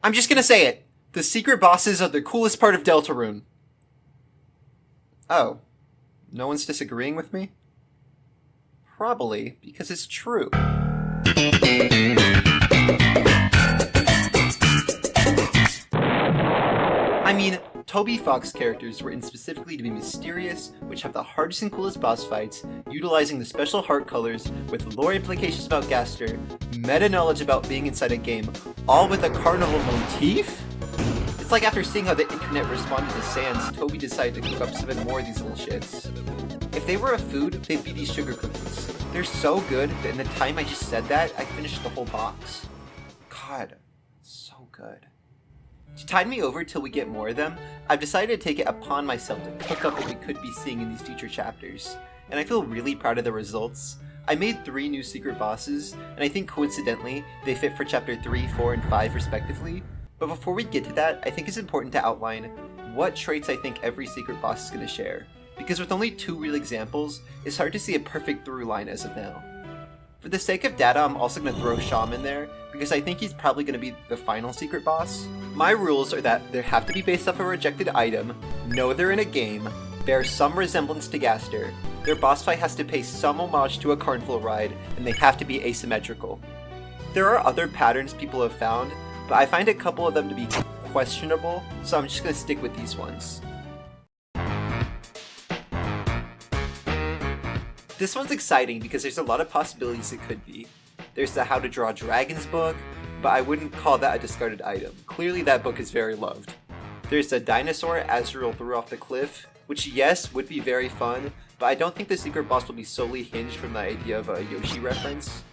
I'm just gonna say it. The secret bosses are the coolest part of Deltarune. Oh. No one's disagreeing with me? Probably, because it's true. I mean, Toby Fox characters were written specifically to be mysterious, which have the hardest and coolest boss fights, utilizing the special heart colors, with lore implications about Gaster, meta-knowledge about being inside a game, all with a carnival motif? It's like after seeing how the internet responded to Sans, Toby decided to cook up 7 more of these little shits. If they were a food, they'd be these sugar cookies. They're so good that in the time I just said that, I finished the whole box. God, so good. To tide me over till we get more of them, I've decided to take it upon myself to cook up what we could be seeing in these future chapters, and I feel really proud of the results. I made 3 new secret bosses, and I think coincidentally, they fit for chapter 3, 4, and 5 respectively. But before we get to that, I think it's important to outline what traits I think every secret boss is going to share, because with only 2 real examples, it's hard to see a perfect through line as of now. For the sake of data, I'm also going to throw Sham in there, because I think he's probably going to be the final secret boss. My rules are that they have to be based off a rejected item, know they're in a game, bear some resemblance to Gaster, their boss fight has to pay some homage to a carnival ride, and they have to be asymmetrical. There are other patterns people have found, but I find a couple of them to be questionable, so I'm just going to stick with these ones. This one's exciting because there's a lot of possibilities it could be. There's the How to Draw Dragons book, but I wouldn't call that a discarded item. Clearly that book is very loved. There's the dinosaur Azrael threw off the cliff, which yes, would be very fun, but I don't think the secret boss will be solely hinged from the idea of a Yoshi reference.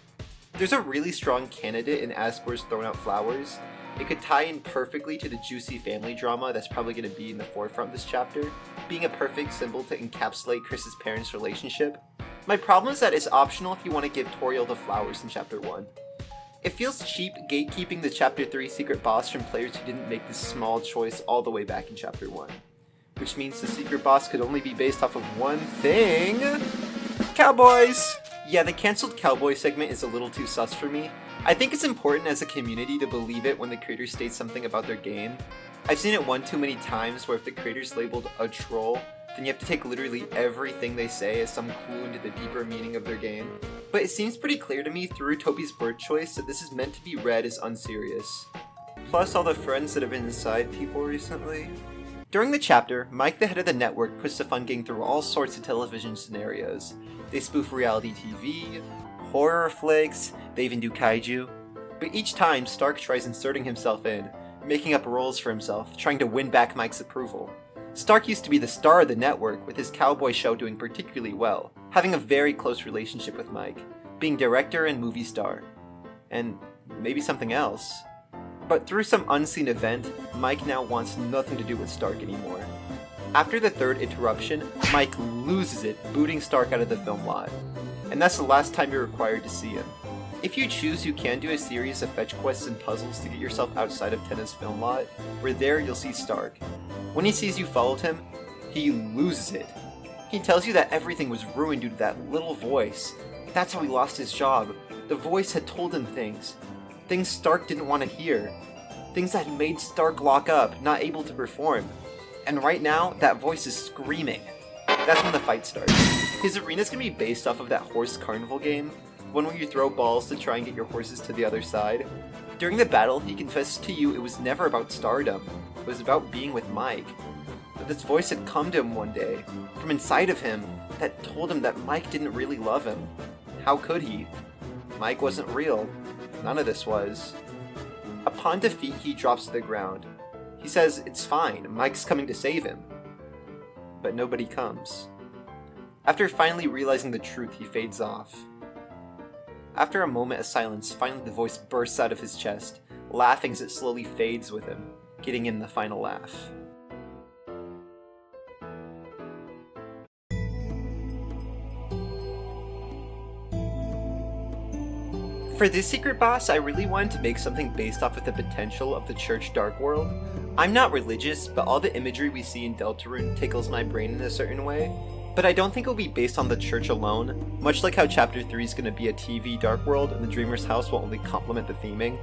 There's a really strong candidate in Asgore's Thrown Out Flowers. It could tie in perfectly to the juicy family drama that's probably going to be in the forefront of this chapter, being a perfect symbol to encapsulate Chris's parents' relationship. My problem is that it's optional if you want to give Toriel the flowers in Chapter 1. It feels cheap gatekeeping the Chapter 3 secret boss from players who didn't make this small choice all the way back in Chapter 1. Which means the secret boss could only be based off of one thing... Cowboys! Yeah, the cancelled cowboy segment is a little too sus for me. I think it's important as a community to believe it when the creator states something about their game. I've seen it one too many times where if the creator's labeled a troll, then you have to take literally everything they say as some clue into the deeper meaning of their game. But it seems pretty clear to me through Toby's word choice that this is meant to be read as unserious. Plus all the friends that have been inside people recently. During the chapter, Mike the head of the network puts the fun gang through all sorts of television scenarios. They spoof reality TV, horror flicks, they even do kaiju. But each time, Stark tries inserting himself in, making up roles for himself, trying to win back Mike's approval. Stark used to be the star of the network, with his cowboy show doing particularly well, having a very close relationship with Mike, being director and movie star. And maybe something else. But through some unseen event, Mike now wants nothing to do with Stark anymore. After the 3rd interruption, Mike loses it, booting Stark out of the film lot. And that's the last time you're required to see him. If you choose, you can do a series of fetch quests and puzzles to get yourself outside of Tenna's film lot, where there you'll see Stark. When he sees you followed him, he loses it. He tells you that everything was ruined due to that little voice. That's how he lost his job. The voice had told him things. Things Stark didn't want to hear. Things that had made Stark lock up, not able to perform. And right now, that voice is screaming. That's when the fight starts. His arena's gonna be based off of that horse carnival game, one where you throw balls to try and get your horses to the other side. During the battle, he confessed to you it was never about stardom. It was about being with Mike. But this voice had come to him one day, from inside of him, that told him that Mike didn't really love him. How could he? Mike wasn't real. None of this was. Upon defeat, he drops to the ground. He says it's fine, Mike's coming to save him. But nobody comes. After finally realizing the truth, he fades off. After a moment of silence, finally the voice bursts out of his chest, laughing as it slowly fades with him, getting in the final laugh. For this secret boss, I really wanted to make something based off of the potential of the Church Dark World. I'm not religious, but all the imagery we see in Deltarune tickles my brain in a certain way. But I don't think it will be based on the church alone, much like how Chapter 3 is going to be a TV Dark World and the Dreamer's House will only complement the theming.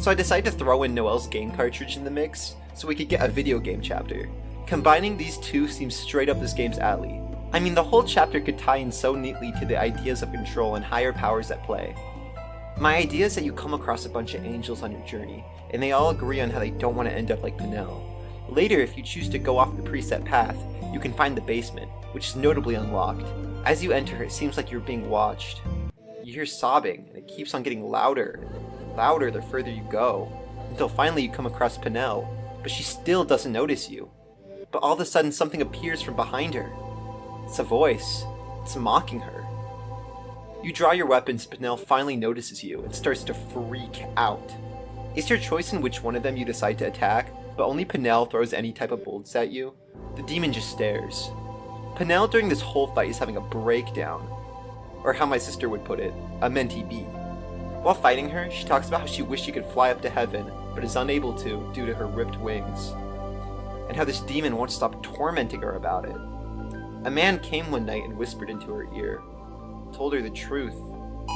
So I decided to throw in Noelle's game cartridge in the mix so we could get a video game chapter. Combining these two seems straight up this game's alley. I mean, the whole chapter could tie in so neatly to the ideas of control and higher powers at play. My idea is that you come across a bunch of angels on your journey, and they all agree on how they don't want to end up like Penel. Later, if you choose to go off the preset path, you can find the basement, which is notably unlocked. As you enter, it seems like you're being watched. You hear sobbing, and it keeps on getting louder and louder the further you go, until finally you come across Penel, but she still doesn't notice you. But all of a sudden something appears from behind her. It's a voice. It's mocking her. You draw your weapons, Penel finally notices you and starts to freak out. It's your choice in which one of them you decide to attack, but only Penel throws any type of bullets at you. The demon just stares. Penel during this whole fight is having a breakdown, or how my sister would put it, a mentee beat. While fighting her, she talks about how she wished she could fly up to heaven, but is unable to due to her ripped wings, and how this demon won't stop tormenting her about it. A man came one night and whispered into her ear, told her the truth.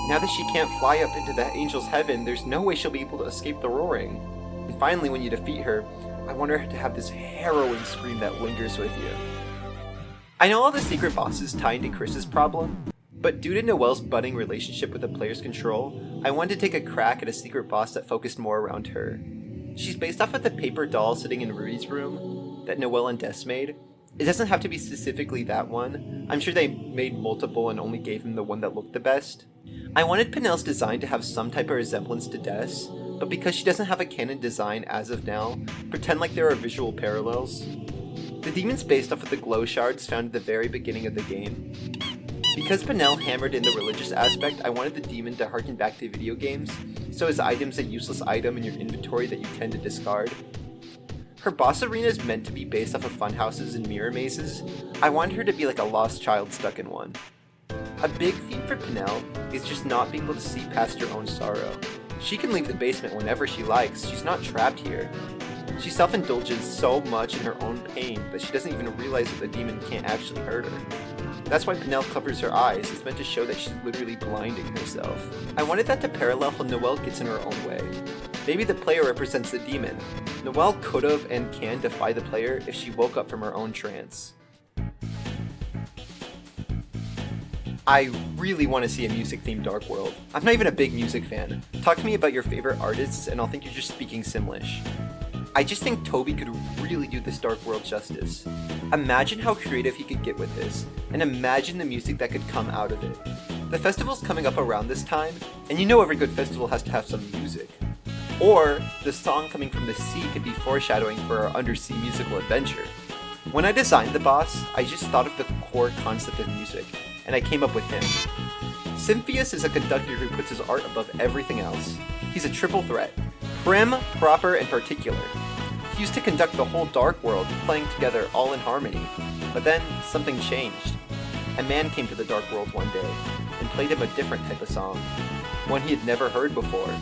Now that she can't fly up into the angel's heaven, there's no way she'll be able to escape the roaring. And finally, when you defeat her, I want her to have this harrowing scream that lingers with you. I know all the secret bosses tie into Chris's problem, but due to Noelle's budding relationship with the player's control, I wanted to take a crack at a secret boss that focused more around her. She's based off of the paper doll sitting in Rudy's room that Noelle and Des made. It doesn't have to be specifically that one. I'm sure they made multiple and only gave him the one that looked the best. I wanted Penel's design to have some type of resemblance to Des, but because she doesn't have a canon design as of now, pretend like there are visual parallels. The demon's based off of the glow shards found at the very beginning of the game. Because Penel hammered in the religious aspect, I wanted the demon to harken back to video games, so his item's a useless item in your inventory that you tend to discard. Her boss arena is meant to be based off of funhouses and mirror mazes. I wanted her to be like a lost child stuck in one. A big theme for Penel is just not being able to see past your own sorrow. She can leave the basement whenever she likes, she's not trapped here. She self-indulges so much in her own pain that she doesn't even realize that the demon can't actually hurt her. That's why Penel covers her eyes, it's meant to show that she's literally blinding herself. I wanted that to parallel how Noelle gets in her own way. Maybe the player represents the demon. Noelle could've and can defy the player if she woke up from her own trance. I really want to see a music-themed Dark World. I'm not even a big music fan. Talk to me about your favorite artists and I'll think you're just speaking Simlish. I just think Toby could really do this Dark World justice. Imagine how creative he could get with this, and imagine the music that could come out of it. The festival's coming up around this time, and you know every good festival has to have some music. Or, the song coming from the sea could be foreshadowing for our undersea musical adventure. When I designed the boss, I just thought of the core concept of music, and I came up with him. Symphious is a conductor who puts his art above everything else. He's a triple threat: prim, proper, and particular. He used to conduct the whole Dark World, playing together all in harmony. But then, something changed. A man came to the Dark World one day, and played him a different type of song, one he had never heard before.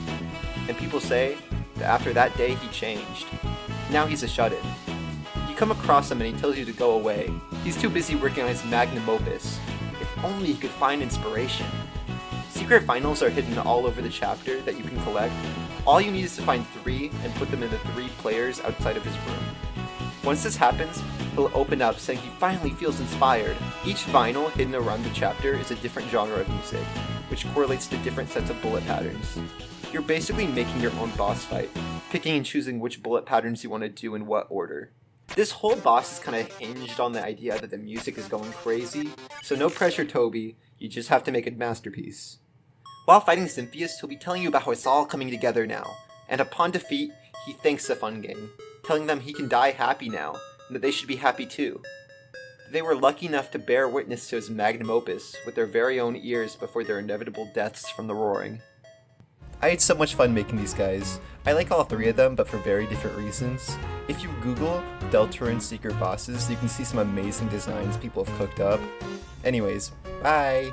And people say that after that day he changed. Now he's a shut-in. You come across him and he tells you to go away. He's too busy working on his magnum opus. If only he could find inspiration. Secret finals are hidden all over the chapter that you can collect. All you need is to find 3 and put them in the 3 players outside of his room. Once this happens, he'll open up saying he finally feels inspired. Each vinyl hidden around the chapter is a different genre of music, which correlates to different sets of bullet patterns. You're basically making your own boss fight, picking and choosing which bullet patterns you want to do in what order. This whole boss is kind of hinged on the idea that the music is going crazy, so no pressure, Toby, you just have to make a masterpiece. While fighting Symphious, he'll be telling you about how it's all coming together now, and upon defeat, he thanks the Fun Gang, telling them he can die happy now, and that they should be happy too. They were lucky enough to bear witness to his magnum opus with their very own ears before their inevitable deaths from the roaring. I had so much fun making these guys. I like all 3 of them, but for very different reasons. If you Google Deltarune secret bosses, you can see some amazing designs people have cooked up. Anyways, bye!